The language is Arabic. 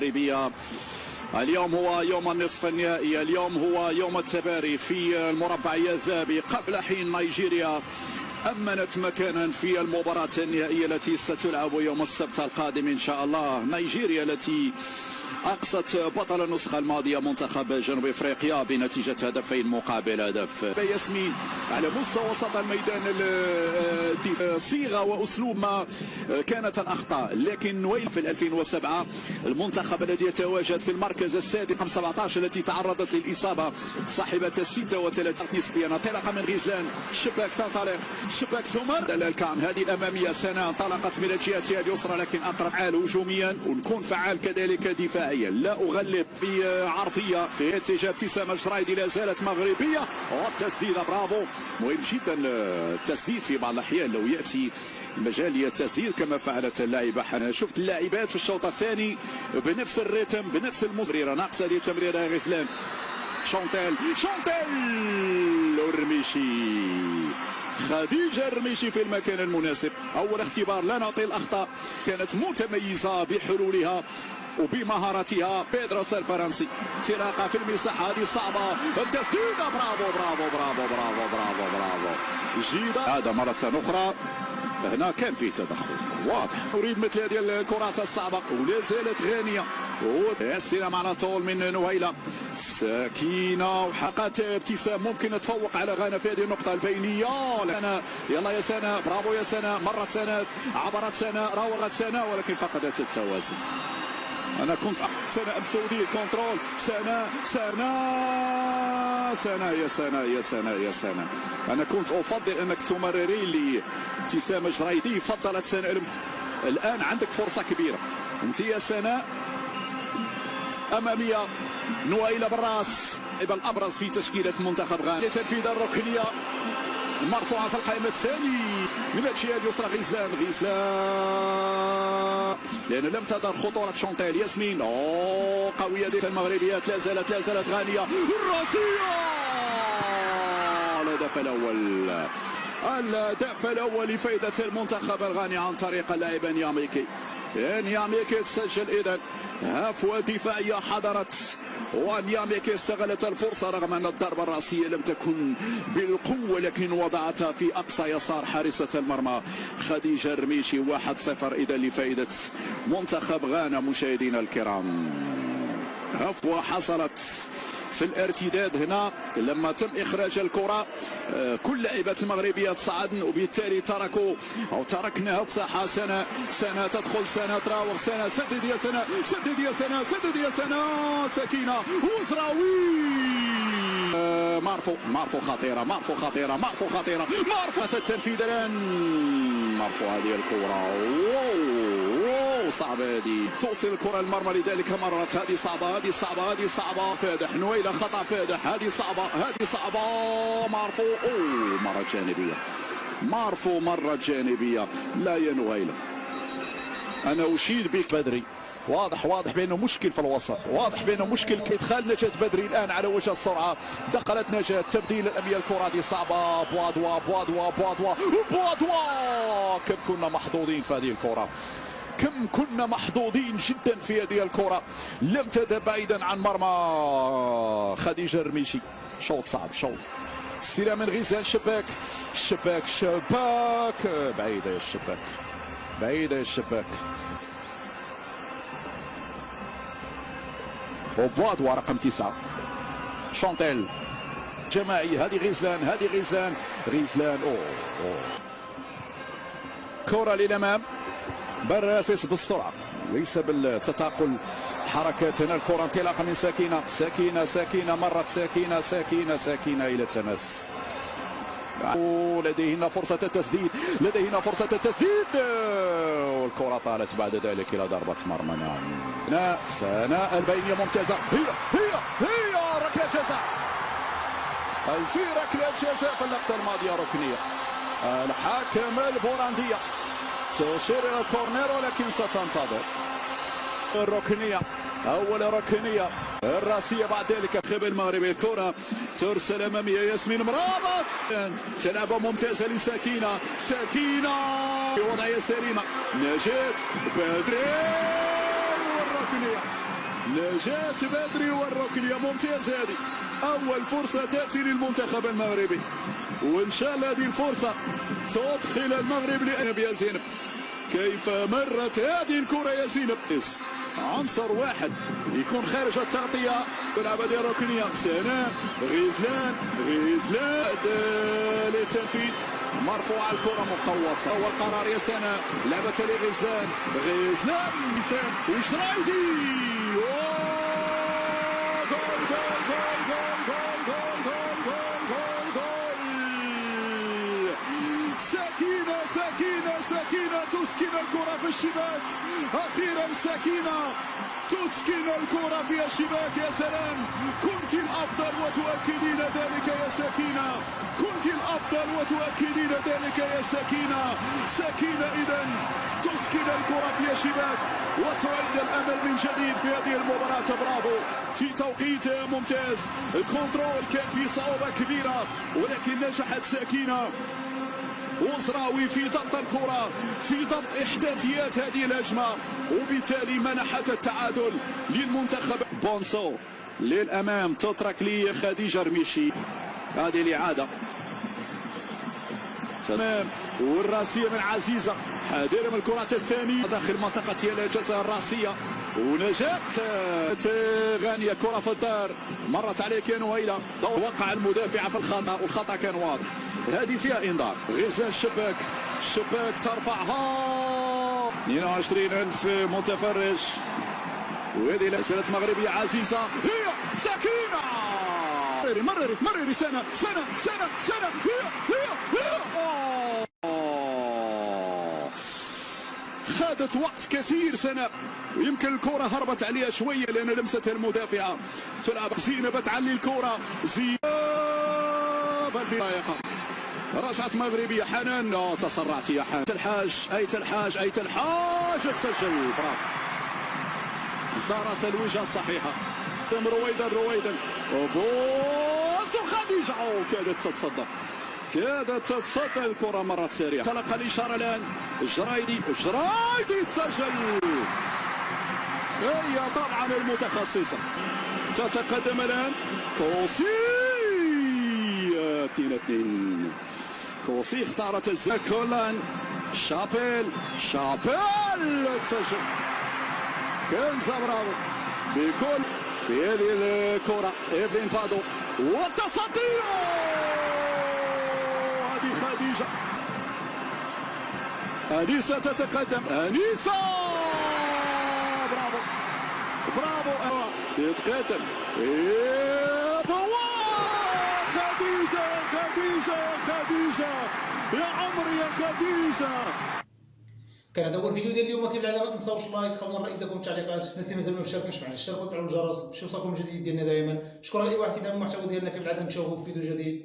المغربية. اليوم هو يوم النصف النهائي، اليوم هو يوم التباري في المربعية الذهبي. قبل حين نيجيريا أمنت مكانا في المباراة النهائية التي ستلعب يوم السبت القادم إن شاء الله. نيجيريا التي أقصت بطل النسخة الماضية منتخب جنوب أفريقيا بنتيجة هدفين مقابل هدف. ياسمين على مستوى وسط الميدان صيغة وأسلوب ما كانت الأخطاء، لكن نويل في 2007 المنتخب الذي يتواجد في المركز السادس رقم 17 التي تعرضت للإصابة صاحبة 36 نسبيا. انطلاقة من غزلان، شباك تنطلق، شباك تمر الكان. هذه الأمامية سنة انطلقت من الجهة اليسرى لكن أقرب فعال هجوميا ونكون فعال كذلك دفاعيا. لا أغلب في عرضية في اتجاه ابتسام الجرايدي، لا زالت مغربية والتسديدة برافو. مهم جدا التسديد في بعض الأحيان لو يأتي مجال التسديد كما فعلت اللاعبة حنان. شفت اللاعبات في الشوط الثاني بنفس الريتم بنفس المسيرة. ناقصة هذه التمريرة غزلان. شونتيل الرميشي، خديجة الرميشي في المكان المناسب. أول اختبار لا نعطي الأخطاء، كانت متميزة بحلولها وبمهارتها. بيدروس الفرنسي انطلاقة في المساحة هذه صعبة، التسديدة برافو برافو برافو برافو برافو برافو جيدة. هذا مرة أخرى هنا كان فيه تدخل واضح. أريد مثل هذه الكرات الصعبة ولا زالت غانية. السلام على طول من نهيلة، سكينة وحقت ابتسام. ممكن تفوق على غانا في هذه النقطة البينية. يلا يا سنة، برافو يا سنة. مرت سنة، عبرت سنة، راوغت سنة ولكن فقدت التوازن. أنا كنت سنة السعودية كنترول. سنة يا سنة يا سنة يا سنة. أنا كنت أفضل أنك تمرري لي ابتسام جرايدي، فضلت سنة. الآن عندك فرصة كبيرة أنت يا سنة. أمامية نويلة بالراس، الأبرز في تشكيلة منتخب غانا. تنفيذ الركنية مرفوعة في القائمة الثاني من الجهة اليسرى. غزلان لأنه لم تظهر خطورة شونتيل. ياسمين قوية دي المغربيات، لا زالت غانية. الراسية الهدف الأول لفائدة المنتخب الغاني عن طريق اللاعب نياميكي. نياميكي تسجل إذن هفوة دفاعية حضرت ونياميكي استغلت الفرصة رغم أن الضربة الرأسية لم تكن بالقوة لكن وضعتها في أقصى يسار حارسة المرمى خديجة الرميشي. 1-0 إذا لفائدة منتخب غانا. مشاهدينا الكرام، هفوة حصلت في الارتداد هنا لما تم إخراج الكرة. كل لاعبات المغربية تصعدن وبالتالي تركنا الساحة. سنة تدخل، سنة تراوغ، سنة سدد يا سنة، سدد يا سنة، سدد يا سنة. سكينة وزراوي مارفو خطيرة، مارفو التنفيذ الآن. مارفو هذه الكرة صعبة، هذه توصل الكرة المرمى لذلك مرت. هذه صعبة. فادح نويلة خطأ فادح. هذه صعبة. مارفو مرة جانبية. لا يا نويلة، أنا أشيد بك بدري. واضح بأنه مشكل في الوسط، واضح بأنه مشكل. إدخال نجاة بدري الآن على وجه السرعة. دخلت نجاة، تبديل الأمية. الكرة دي صعبة. بوادوا كم كنا محظوظين في هذه الكرة، كم كنا محظوظين جدا في هذه الكرة. لم تذهب بعيدا عن مرمى خديجة الرميشي. شوط صعب. استلام من غزال. شباك بعيدة يا الشباك. وبوادوا رقم 9. شونتيل جماعي. هذه غزلان. كرة للأمام. براس بالسرعة ليس بالتثاقل حركات. هنا الكرة انطلاقة من سكينة مرت سكينة إلى التماس. لدينا فرصة التسديد والكرة طالت بعد ذلك إلى ضربة مرمى. سناء البينية ممتازة. هي ركلة جزاء. في ركلة جزاء في اللقطة الماضية ركنية. الحكم البولندية تشير إلى الكورنر ولكن ستنتظر الركنية. أول ركنية الراسية بعد ذلك خب المغربي. الكرة ترسل أمامية. ياسمين مرابط تلعبة ممتازة لسكينة. في وضعية سليمة. نجاة بدري والركنية. نجاة بدري والركنية ممتازة هذه. أول فرصة تأتي للمنتخب المغربي، وإن شاء الله هذه الفرصة تدخل المغرب يا زينب. كيف مرت هذه الكرة يا زينب؟ عنصر واحد يكون خارج التغطية. يلعب هذه الركنية سناء غزلان للتنفيذ. مرفوعة الكرة مقوصة، والقرار يا سناء. لعبة لغزلان وسام وشرايدي. سكينة تسكن الكرة في الشباك. أخيرا سكينة تسكن الكرة في الشباك. يا سلام، كنت الأفضل وتؤكدين ذلك يا سكينة، كنت الأفضل وتؤكدين ذلك يا سكينة. سكينة إذن تسكن الكرة في الشباك وتعيد الأمل من جديد في هذه المباراة. برافو، في توقيت ممتاز. الكنترول كان في صعوبة كبيرة، ولكن نجحت سكينة وزراوي في ضبط الكرة، في ضبط إحداثيات هذه الهجمة، وبالتالي منحت التعادل للمنتخب. بونسو للأمام، تترك لي خديجة رميشي. هذه الإعادة تمام، والراسية من عزيزة. حذر من الكرة الثانية داخل منطقة الجزاء الراسية، ونجاة غانية. كرة في الدار مرت عليه كان ويلا، وقع المدافع في الخطأ، والخطأ كان واضح. هذه فيها انذار. غزال الشباك ترفعها. 22,000 متفرج، وهذه مسألة مغربية عزيزة. هي سكينة. مرري سنة. هي خدت وقت كثير سنة، ويمكن الكرة هربت عليها شوية لأن لمستها المدافعة. تلعب زينب تعلي الكرة. زينب الفائقة، رجعت مغربية. حنان تسرعت يا حنان. أي تلحاج تسجل. برافو، اختارت الوجهة الصحيحة. رويدا وبوس خديجة. كادت تتصدى الكرة، مرت سريعة. تلقى الإشارة الآن. جرايدي تسجل. هي طبعا المتخصصة. تتقدم الآن كوسي. 2-2. كوسي اختارت كولان. شابيل تسجل. كان زبرافو بكل في هذه الكرة. إيفلين بادو والتصدي. هذه خديجة. أنيسة تتقدم. برافو تتقدم. خديجة يا عمري يا خديجة. كان هذا هو الفيديو ديال اليوم. كيف العاده ما تنساوش لايك، خلونا رأيكم التعليقات. الناس اللي مازال ما مشاركينش معنا اشتركوا وفعلوا الجرس باش يوصلكم الجديد ديالنا دائما. شكرا لاي واحد كيدعم المحتوى ديالنا. كيف العاده نتشوفوا في فيديو جديد.